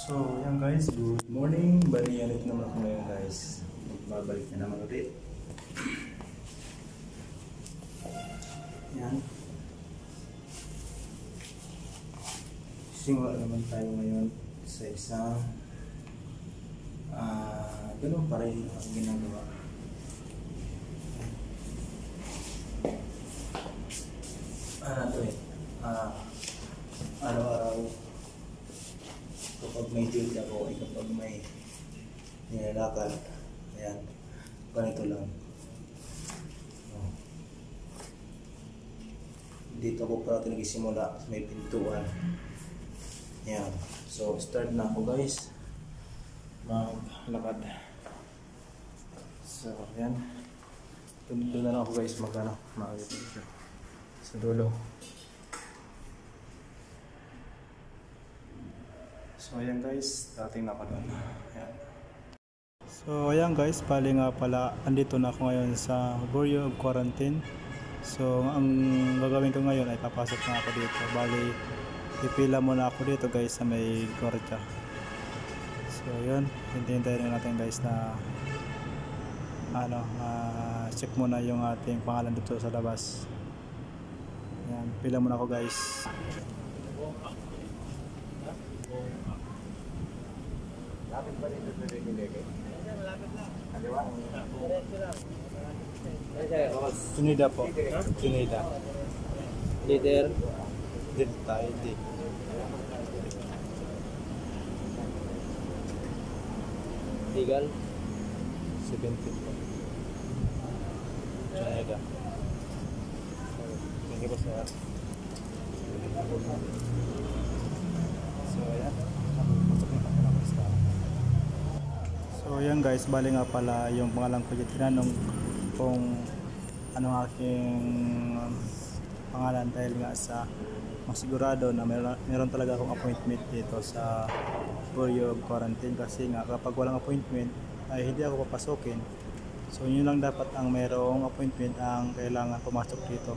So, yan guys, good morning. Bali, ulit naman ako ngayon guys. Babalik na naman ulit. Yan. Simula naman tayo ngayon sa isang ganun pa rin ang ginagawa. Ano to eh? Araw-araw kapag may duty ako ay kapag may nilalakad, ayan, ganito lang. Dito ako parati nagsisimula, may pintuan. Ayan, so start na ako guys maglakad. So ayan, doon na lang ako guys mag-video sa dulo. So ayan guys, dating na ako doon. Ayan. So ayan guys, bali nga pala, andito na ako ngayon sa Bureau of Quarantine. So ang gagawin ko ngayon ay papasok na ako dito. Bali, pipila muna ako dito guys sa may gwardiya. So yun, hintayin natin guys na check muna yung ating pangalan dito sa labas. Ayan, pila muna ako guys. Lapit ba dito sa Leke? Lapit lang. Kaliwa? Tunida po. Tunida. Leader? Delta ID. Legal? 17 po. Tunida. Thank you po sir. So ayan. So yan guys, bali nga pala yung pangalan ko dito, tinanong kung ano aking pangalan dahil nga sa masigurado na meron talaga akong appointment dito sa Bureau of Quarantine, kasi nga kapag walang appointment ay hindi ako papasokin. So yun lang dapat ang merong appointment ang kailangan pumasok dito.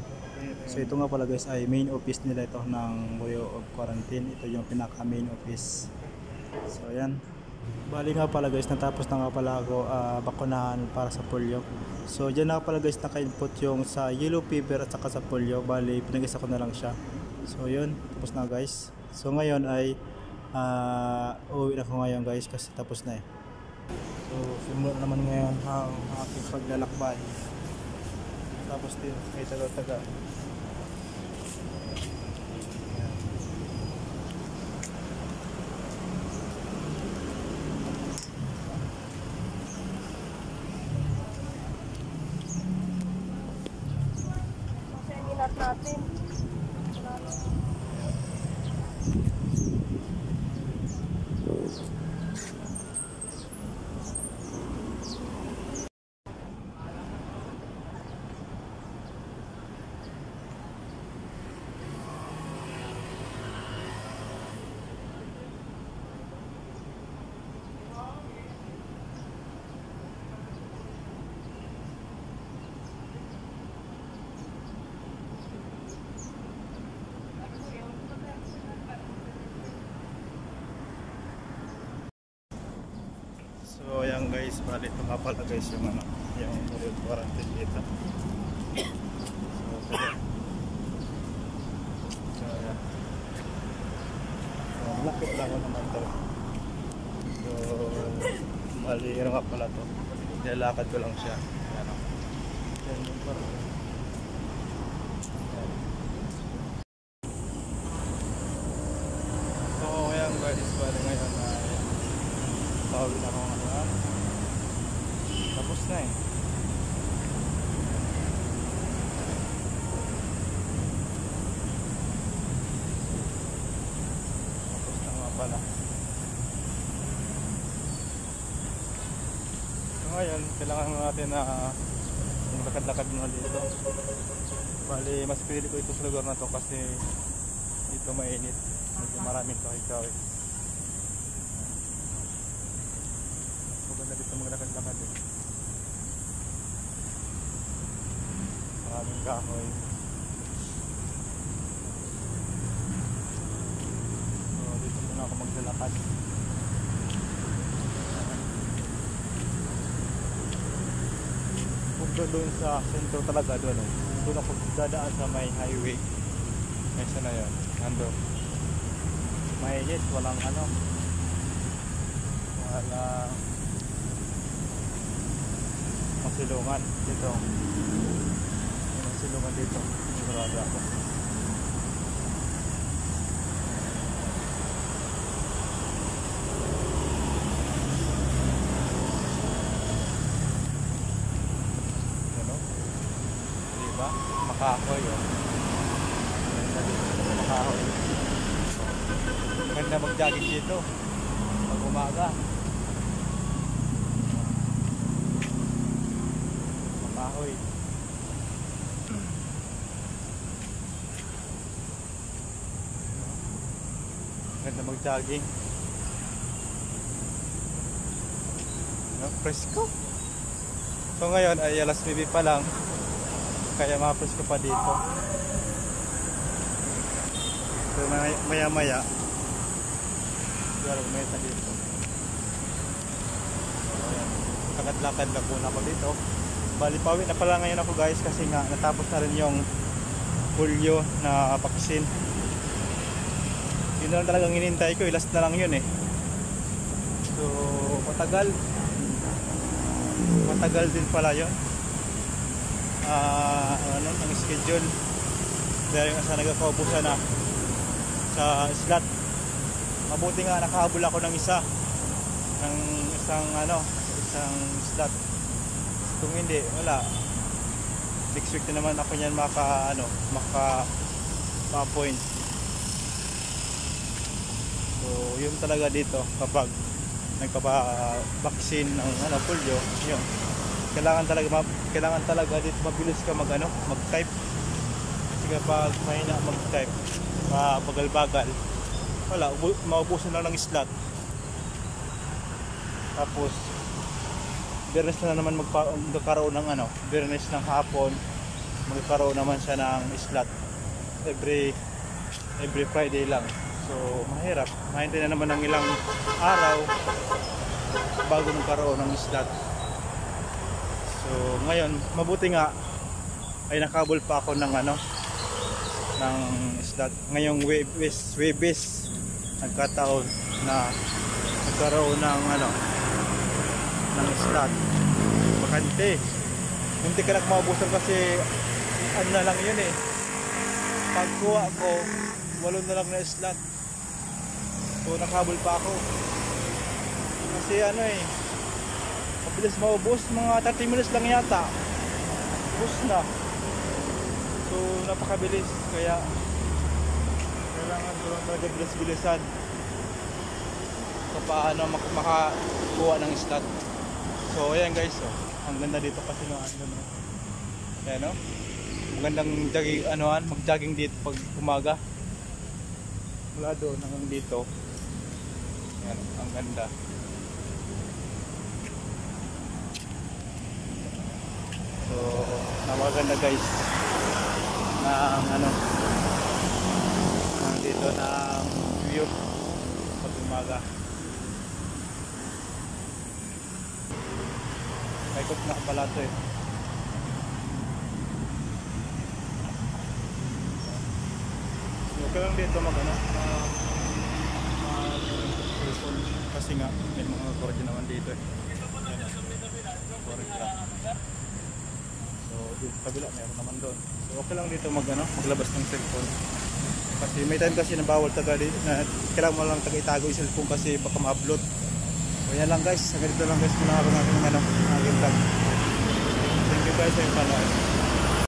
So ito nga pala guys ay main office nila ito ng Bureau of Quarantine. Ito yung pinaka main office. So yan. Bali nga pala guys, natapos na nga pala ako bakunahan para sa polio. So dyan na pala guys naka-input yung sa yellow fever at saka sa polio. Bali pinag-isa ko na lang siya. So yun, tapos na guys. So ngayon ay uuwi na ako ngayon guys kasi tapos na eh. So simula naman ngayon ang aking paglalakbay. Tapos din ay taga-taga. Natin. So ayan guys, bali ito nga pala guys yung yung Bureau of Quarantine dito. So ayan. So lapit lang ako naman ito. So bali yun nga pala to. Nilalakad ko lang siya. Ayan o. Ayan yung parang. So ayan guys, bali ngayon ay tawagin ako ngayon. Tapos na eh. Tapos na nga pala. So ngayon, kailangan natin na maglakad-lakad muna dito. Bali, mas pili ko ito sa lugar na to kasi dito mainit. Medyo maraming kahoy-kahoy. Maganda dito maglakad-lakad eh. Maraming kahoy. So dito muna ako maglalakad. doon sa sentro talaga doon. Doon ako dadaan sa may highway. Esa na yun. Nando. Mainit. Walang ano. Walang masilungan dito. May masilungan dito. Sigurado ako. Diba? Makahoy oh. Makahoy. Ganda mag-jogging dito pag umaga. Makahoy. Ganda mag-jogging. Presko. So ngayon ay alas 9 pa lang. Kaya ma-presko pa dito. So maya maya siguro may sa dito. So lakad-lakad lang muna ako dito. Bali pawi na pala ngayon ako guys kasi nga natapos na rin yung polio na vaccine. Yun na lang talagang hinintay ko, last na lang yun eh. So matagal din pala yun. Ano, ang schedule dahil nga sa nagkakaubusan na sa slot. Mabuti nga nakahabol ako ng isang slot. Kung hindi, wala. Next week na naman ako niyan maka-point. So yun talaga dito kapag nagpapa-vaccine ng polio, yun. Kailangan talaga dito mabilis ka mag-type. Kasi kapag mahina mag-type, bagal-bagal, wala, maubusan lang ng slot. Tapos Biyernes na naman magkakaroon ng Biyernes ng hapon magkakaroon naman siya ng slot every Friday lang. So mahirap, mahintay na naman ng ilang araw bago magkaroon ng slot. So ngayon mabuti nga ay nakabol pa ako ng ng slot. Ngayong Webes nagkataon na nagkaroon ng ng slot bakante. Hindi ka lang maubusan kasi na lang yun eh. Pagkuha ko 8 na lang na slot. So nakabol pa ako kasi mabilis maubos, mga 30 minutes lang yata ubos na. So napakabilis, kaya kailangan ko lang talaga bilis-bilisan kung paano makakuha ng slot. So ayan guys, ang ganda dito kasi ayan magandang mag-jogging dito pag umaga mula doon hanggang dito. Ayan, ang ganda. So napakaganda guys ng dito ng view pag umaga. Ikot na pala ito eh. Okay lang dito kasi nga may mga korte naman dito eh. Korte. So dito kabila meron naman doon. So okay lang dito maglabas ng cellphone. Kasi may time kasi na bawal na kailangan mo lang itago yung cellphone kasi baka ma-upload. So yan lang guys, ganito lang guys muna ako ng aking vlog. Thank you guys sa panonood.